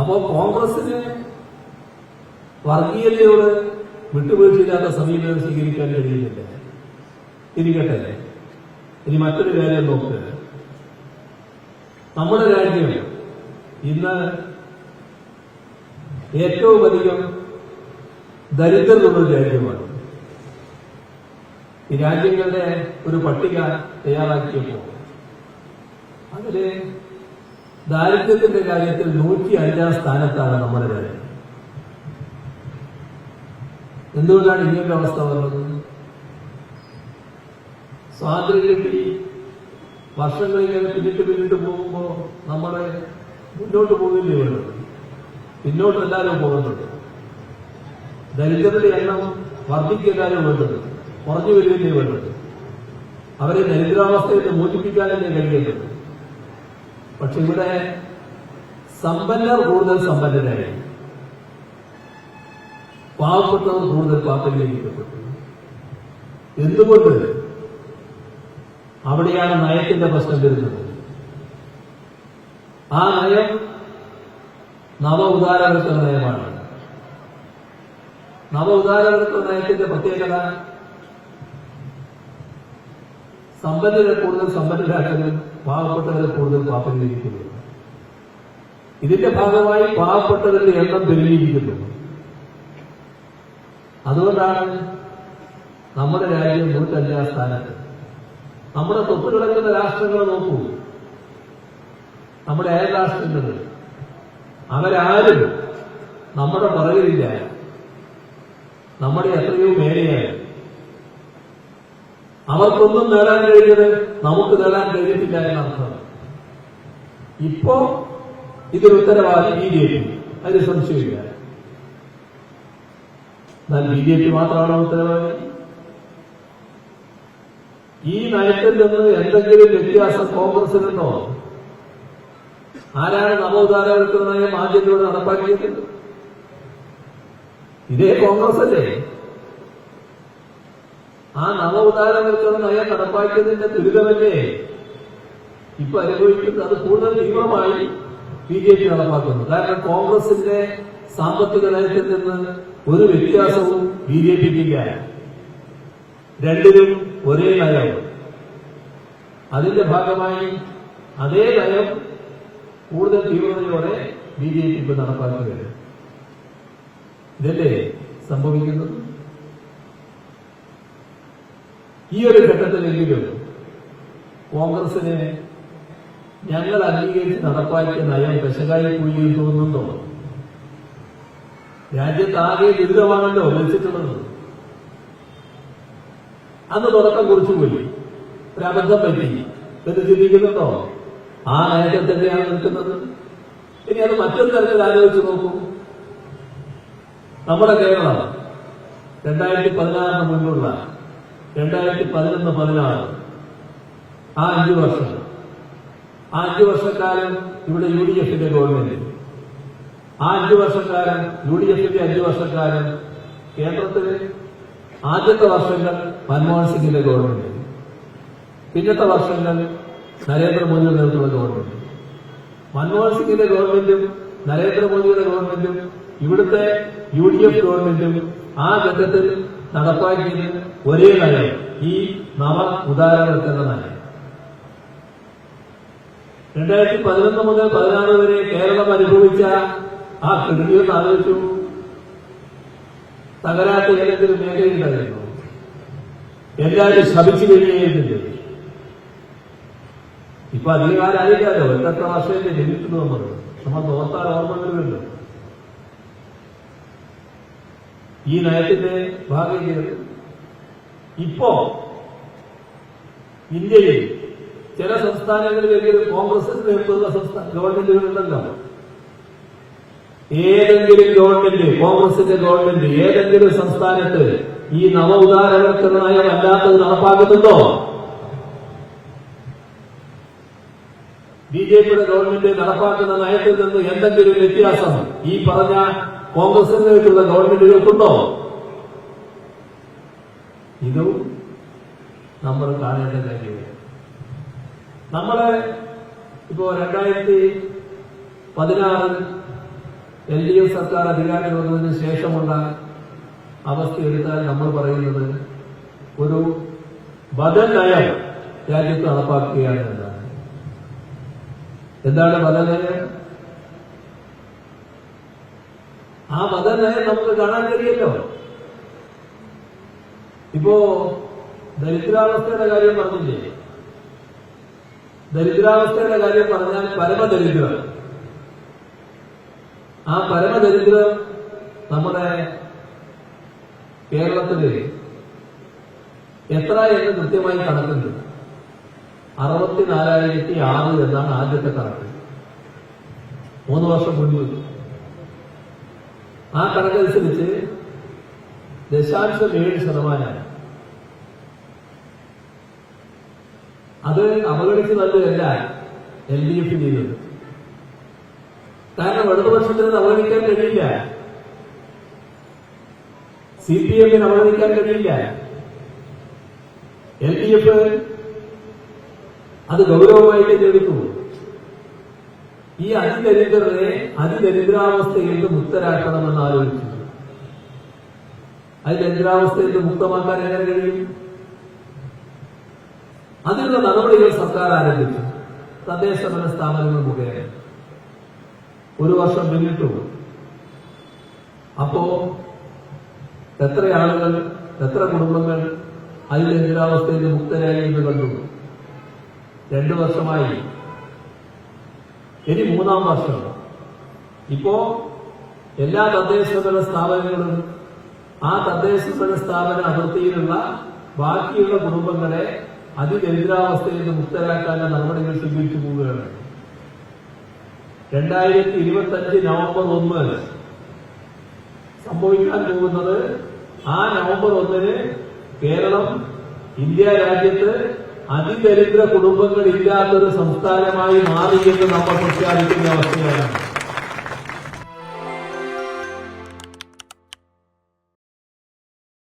അപ്പോ കോൺഗ്രസിന് വർഗീയതയോട് വിട്ടുവീഴ്ചയില്ലാത്ത സമീപനം സ്വീകരിക്കാൻ കഴിയുന്നില്ല. ഇരിക്കട്ടെ, ഇനി മറ്റൊരു കാര്യം നോക്ക്. നമ്മുടെ രാജ്യം ഇന്ന് ഏറ്റവും അധികം ദരിദ്രരുള്ള രാജ്യമാണ്. ഈ രാജ്യങ്ങളുടെ ഒരു പട്ടിക തയ്യാറാക്കിയപ്പോൾ അതില് ദാരിദ്ര്യത്തിന്റെ കാര്യത്തിൽ 105-ാം സ്ഥാനത്താണ് നമ്മുടെ രാജ്യം. എന്തുകൊണ്ടാണ് ഇങ്ങനൊരു അവസ്ഥ വന്നത്? സ്വാതന്ത്ര്യം കിട്ടി വർഷങ്ങളിങ്ങനെ പിന്നിട്ട് പോകുമ്പോൾ നമ്മളെ മുന്നോട്ട് പോകില്ലേ വേണ്ടത്? പിന്നോട്ട് എല്ലാവരും പോകുന്നുണ്ട്. ദരിദ്രരുടെ എണ്ണം വർദ്ധിക്കാനും വേണ്ടത്, കുറഞ്ഞു വരികയല്ലേ വേണ്ടത്? അവരെ ദരിദ്രാവസ്ഥയിൽ മോചിപ്പിക്കാനല്ലേ കഴിയേണ്ടത്? പക്ഷെ ഇവിടെ സമ്പന്നർ കൂടുതൽ സമ്പന്നരായി, പാവപ്പെട്ടവർ കൂടുതൽ പാപ്പരിലേക്കപ്പെട്ടു. എന്തുകൊണ്ട്? അവിടെയാണ് നയത്തിന്റെ പ്രശ്നം വരുന്നത്. ആ നയം നവ ഉദാരവൽക്കരണ നയമാണ്. നവ ഉദാരവൽക്കരണ നയത്തിന്റെ പ്രത്യേകത സമ്പന്നരെ കൂടുതൽ സമ്പന്നരാക്കലും പാവപ്പെട്ടവരെ കൂടുതൽ പാപ്പരിലേക്കുന്നു. ഇതിന്റെ ഭാഗമായി പാവപ്പെട്ടവരുടെ എണ്ണം പെരുകിയിരിക്കുന്നു. അതുകൊണ്ടാണ് നമ്മുടെ രാജ്യം 105-ാം സ്ഥാനത്ത്. നമ്മുടെ തൊട്ടുകിടക്കുന്ന രാഷ്ട്രങ്ങൾ നോക്കൂ, നമ്മുടെ അയൽ രാഷ്ട്രങ്ങൾ, അവരാരും നമ്മുടെ പുറകിലില്ല, നമ്മുടെ എത്രയോ മേലെയാണ്. അവർക്കൊന്നും നേടാൻ കഴിഞ്ഞത് നമുക്ക് നേടാൻ കഴിഞ്ഞിട്ടില്ല എന്നർത്ഥം. ഇപ്പോ ഇതിന് ഉത്തരവാദി BJP, അതിന് സംശയമില്ല. എന്നാൽ BJP മാത്രമാണോ ഉത്തരവാദി? ഈ നയത്തിൽ നിന്ന് എന്തെങ്കിലും വ്യത്യാസം കോൺഗ്രസിനുണ്ടോ? ആരാണ് നവോദാരവൽക്കരണ നയം ആദ്യത്തോടെ നടപ്പാക്കിയത്? ഇതേ കോൺഗ്രസ് അല്ലേ? ആ നവോദാരവൽക്കരണ നയം നടപ്പാക്കിയതിന്റെ ദുരിതമല്ലേ ഇപ്പൊ അനുഭവിക്കുന്നത്? അത് കൂടുതൽ തീവ്രമായി BJP നടപ്പാക്കുന്നു. കാരണം കോൺഗ്രസിന്റെ സാമ്പത്തിക നയത്തിൽ നിന്ന് ഒരു വ്യത്യാസവും BJPക്കില്ല. രണ്ടിലും ഒരേ നയം. അതിന്റെ ഭാഗമായി അതേ നയം കൂടുതൽ തീവ്രതയോടെ BJP ഇപ്പൊ നടപ്പാക്കുകയാണ്. ഇതല്ലേ സംഭവിക്കുന്നത്? ഈ ഒരു ഘട്ടത്തിലെങ്കിലും കോൺഗ്രസിന് ഞങ്ങൾ അംഗീകരിച്ച് നടപ്പാക്കിയ നയം പെശകായി പോയി തോന്നുന്നുണ്ടോ? രാജ്യത്താകെ ദുരിതമാണല്ലോ മരിച്ചിട്ടുള്ളത്. അന്ന് തുടക്കം കുറിച്ചുപോയി, ഒരബദ്ധം പറ്റി എന്ന് ചിന്തിക്കുന്നുണ്ടോ? ആ നയത്തിൽ തന്നെയാണ് നിൽക്കുന്നത്. ഇനി അത് മറ്റൊരു തരത്തിൽ ആലോചിച്ച് നോക്കൂ. നമ്മുടെ കേരളം 2016 മുൻപുള്ള 2011-16 ആ 5 വർഷം, ആ 5 വർഷക്കാലം ഇവിടെ UDFന്റെ ഗവൺമെന്റ്, ആ 5 വർഷക്കാലം UDFന്റെ 5 വർഷക്കാലം കേന്ദ്രത്തില് ആദ്യത്തെ വർഷങ്ങൾ മൻമോഹൻ സിംഗിന്റെ ഗവൺമെന്റ്, പിന്നത്തെ വർഷങ്ങൾ നരേന്ദ്രമോദിയുടെ നേതൃത്വമുള്ള ഗവൺമെന്റ്. മൻമോഹൻ സിംഗിന്റെ ഗവൺമെന്റും നരേന്ദ്രമോദിയുടെ ഗവൺമെന്റും ഇവിടുത്തെ UDF ഗവൺമെന്റും ആ ഘട്ടത്തിൽ നടപ്പാക്കിയത് ഒരേ നയം, ഈ നവ ഉദാരവൽക്കരണ നയം. 2011 മുതൽ 16 വരെ കേരളം അനുഭവിച്ച ആ കൃതിയൊന്ന് ആലോചിച്ചു. തകരാത്ത ഏതെങ്കിലും മേഖലയുണ്ടായിരുന്നു? എല്ലാവരും ശപിച്ചു കഴിയുന്നില്ലേ? ഇപ്പൊ അധികാരമായില്ലല്ലോ. എത്ര വർഷത്തെ ജനിക്കുന്നു നമ്മൾ നോർത്താൽ ഓർമ്മകളുണ്ട്. ഈ നയത്തിന്റെ ഭാഗം ഇപ്പോ ഇന്ത്യയിൽ ചില സംസ്ഥാനങ്ങളിലെങ്കിലും കോൺഗ്രസിന് നേതൃത്വമുള്ള ഗവൺമെന്റുകളുണ്ടല്ലോ. ഏതെങ്കിലും ഗവൺമെന്റ്, കോൺഗ്രസിന്റെ ഗവൺമെന്റ് ഏതെങ്കിലും സംസ്ഥാനത്ത് ഈ നവ ഉദാരവൽക്കരണ നയം അല്ലാത്തത് നടപ്പാക്കുന്നുണ്ടോ? BJPയുടെ ഗവൺമെന്റ് നടപ്പാക്കുന്ന നയത്തിൽ നിന്ന് എന്തെങ്കിലും വ്യത്യാസം ഈ പറഞ്ഞ കോൺഗ്രസിനുള്ള ഗവൺമെന്റുകൾക്കുണ്ടോ? ഇതും നമ്മൾ കാണേണ്ട കാര്യമാണ്. നമ്മള് ഇപ്പോ 2016 LDF സർക്കാർ അധികാരത്തിൽ വന്നതിന് ശേഷമുള്ള അവസ്ഥ എടുത്താൽ നമ്മൾ പറയുന്നത് ഒരു ബദൽ നയം രാജ്യത്ത് നടപ്പാക്കുകയാണ് എന്നാണ്. എന്താണ് ബദൽ നയം? ആ ബദൽ നയം നമുക്ക് കാണാൻ കഴിയല്ലോ. ഇപ്പോ ദരിദ്രാവസ്ഥയുടെ കാര്യം പറഞ്ഞില്ലേ? ദരിദ്രാവസ്ഥയുടെ കാര്യം പറഞ്ഞാൽ പരമദരിദ്രം. ആ പരമദരിദ്രം നമ്മുടെ കേരളത്തില് എത്ര എന്ന് കൃത്യമായി കണക്കുണ്ട്. 64,006 എന്നാണ് ആദ്യത്തെ കണക്ക്, 3 വർഷം മുൻപ്. ആ കണക്കനുസരിച്ച് 0.7%. അത് അവഗണിച്ച് നൽകുകയല്ല LDF ചെയ്തത്. കാരണം ഇടതുപക്ഷത്തിന് അവഗണിക്കാൻ കഴിയില്ല, CPM അവഗണിക്കാൻ കഴിയില്ല. LDF അത് ഗൗരവമായിട്ട് എടുത്തു. ഈ അതിദരിദ്രരെ അതിദരിദ്രാവസ്ഥയിൽ നിന്ന് മുക്തരാക്കണമെന്ന് ആലോചിച്ചു. അതിദരിദ്രാവസ്ഥയിൽ നിന്ന് മുക്തമാക്കാൻ എങ്ങനെ കഴിയും? അതിനുള്ള നടപടികൾ സർക്കാർ ആരംഭിച്ചു. തദ്ദേശ ഭരണ സ്ഥാപനങ്ങൾ മുഖേന 1 വർഷം പിന്നിട്ടു. അപ്പോ എത്ര ആളുകൾ, എത്ര കുടുംബങ്ങൾ അതിദരിദ്രാവസ്ഥയിൽ നിന്ന് മുക്തരായി എന്ന് കണ്ടു? 2 വർഷമായി. ഇനി 3-ാം വർഷം. ഇപ്പോ എല്ലാ തദ്ദേശ ഭരണ സ്ഥാപനങ്ങളും ആ തദ്ദേശ ഭരണ സ്ഥാപന അതിർത്തിയിലുള്ള ബാക്കിയുള്ള കുടുംബങ്ങളെ അതിദരിദ്രാവസ്ഥയിൽ നിന്ന് മുക്തരാക്കാനുള്ള നടപടികൾ സ്വീകരിച്ചു പോവുകയാണ്. 2025 നവംബർ 1 സംഭവിക്കാൻ പോകുന്നത്, ആ നവംബർ 1 കേരളം ഇന്ത്യ രാജ്യത്ത് അതിദരിദ്ര കുടുംബങ്ങൾ ഇല്ലാത്തൊരു സംസ്ഥാനമായി മാറിയെന്ന് നമ്മൾ പ്രഖ്യാപിക്കുന്ന അവസ്ഥയാണ്.